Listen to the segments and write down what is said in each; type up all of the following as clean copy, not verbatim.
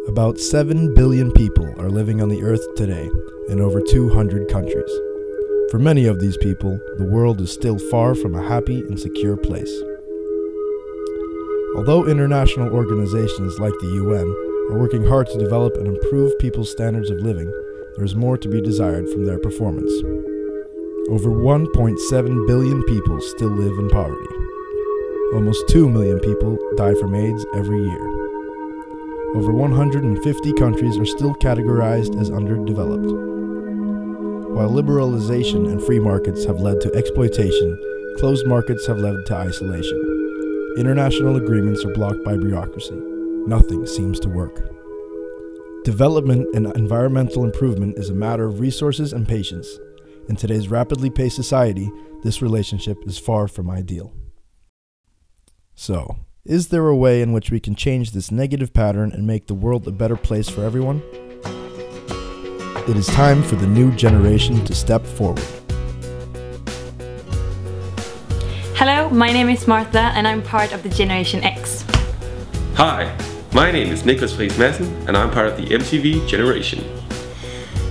About 7 billion people are living on the Earth today in over 200 countries. For many of these people, the world is still far from a happy and secure place. Although international organizations like the UN are working hard to develop and improve people's standards of living, there is more to be desired from their performance. Over 1.7 billion people still live in poverty. Almost 2 million people die from AIDS every year. Over 150 countries are still categorized as underdeveloped. While liberalization and free markets have led to exploitation, closed markets have led to isolation. International agreements are blocked by bureaucracy. Nothing seems to work. Development and environmental improvement is a matter of resources and patience. In today's rapidly paced society, this relationship is far from ideal. So, is there a way in which we can change this negative pattern and make the world a better place for everyone? It is time for the new generation to step forward. Hello, my name is Martha and I'm part of the Generation X. Hi, my name is Nicholas Vries-Messen and I'm part of the MTV generation.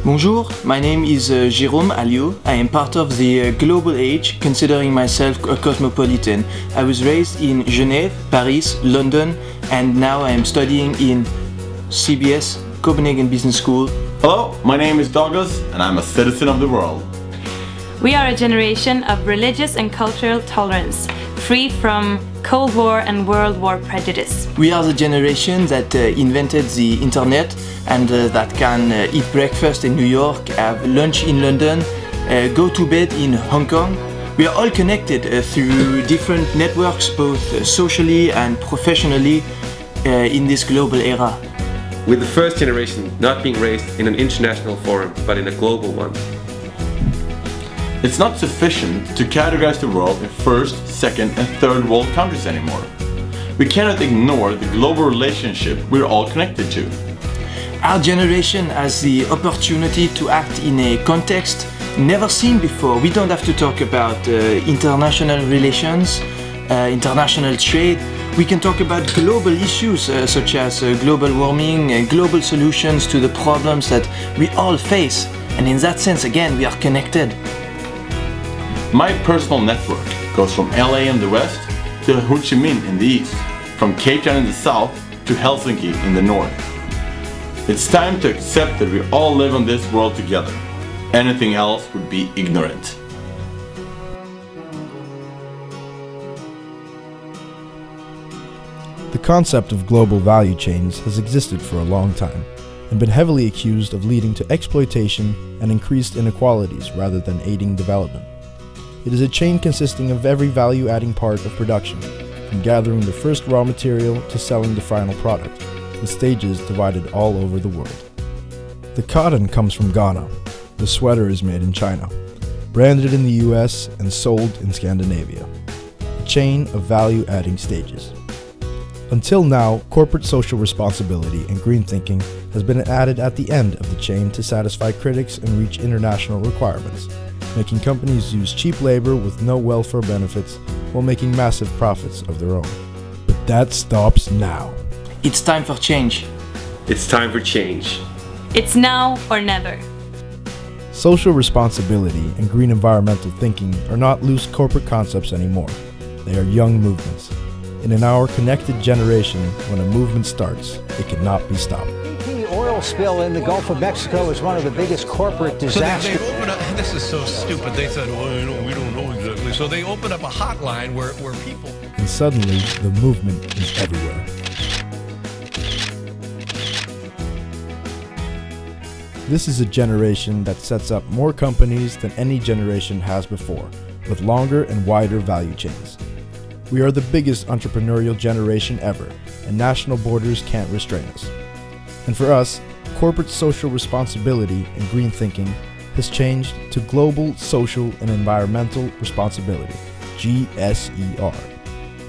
Bonjour, my name is Jérôme Alliot. I am part of the global age, considering myself a cosmopolitan. I was raised in Genève, Paris, London, and now I am studying in CBS, Copenhagen Business School. Hello, my name is Douglas and I'm a citizen of the world. We are a generation of religious and cultural tolerance, free from Cold War and World War prejudice. We are the generation that invented the internet and that can eat breakfast in New York, have lunch in London, go to bed in Hong Kong. We are all connected through different networks, both socially and professionally, in this global era. We're the first generation not being raised in an international forum, but in a global one. It's not sufficient to categorize the world in first, second and third world countries anymore. We cannot ignore the global relationship we're all connected to. Our generation has the opportunity to act in a context never seen before. We don't have to talk about international relations, international trade. We can talk about global issues such as global warming, global solutions to the problems that we all face. And in that sense, again, we are connected. My personal network goes from LA in the west to Ho Chi Minh in the east, from Cape Town in the south to Helsinki in the north. It's time to accept that we all live on this world together. Anything else would be ignorant. The concept of global value chains has existed for a long time and been heavily accused of leading to exploitation and increased inequalities rather than aiding development. It is a chain consisting of every value-adding part of production, from gathering the first raw material to selling the final product, with stages divided all over the world. The cotton comes from Ghana. The sweater is made in China, branded in the US and sold in Scandinavia. A chain of value-adding stages. Until now, corporate social responsibility and green thinking has been added at the end of the chain to satisfy critics and reach international requirements, making companies use cheap labor with no welfare benefits while making massive profits of their own. But that stops now. It's time for change. It's time for change. It's now or never. Social responsibility and green environmental thinking are not loose corporate concepts anymore. They are young movements. And in our connected generation, when a movement starts, it cannot be stopped. BP oil spill in the Gulf of Mexico is one of the biggest corporate disasters. So they open up, this is so stupid, they said, well, we don't know exactly. So they open up a hotline where people... And suddenly, the movement is everywhere. This is a generation that sets up more companies than any generation has before, with longer and wider value chains. We are the biggest entrepreneurial generation ever, and national borders can't restrain us. And for us, corporate social responsibility and green thinking has changed to Global Social and Environmental Responsibility, GSER.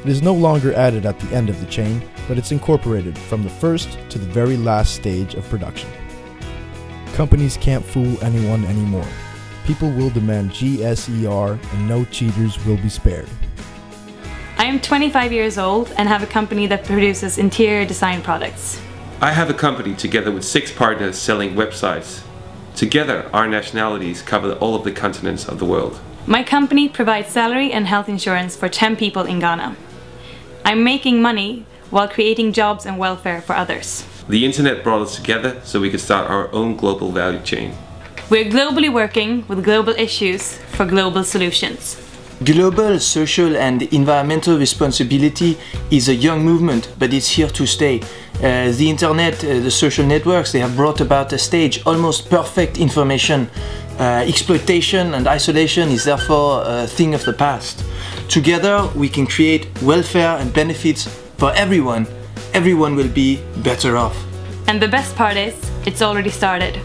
It is no longer added at the end of the chain, but it's incorporated from the first to the very last stage of production. Companies can't fool anyone anymore. People will demand GSER and no cheaters will be spared. I am 25 years old and have a company that produces interior design products. I have a company together with 6 partners selling websites. Together, our nationalities cover all of the continents of the world. My company provides salary and health insurance for 10 people in Ghana. I'm making money while creating jobs and welfare for others. The internet brought us together so we could start our own global value chain. We're globally working with global issues for global solutions. Global social and environmental responsibility is a young movement, but it's here to stay. The internet, the social networks, they have brought about a stage almost perfect information. Exploitation and isolation is therefore a thing of the past. Together we can create welfare and benefits for everyone. Everyone will be better off. And the best part is, it's already started.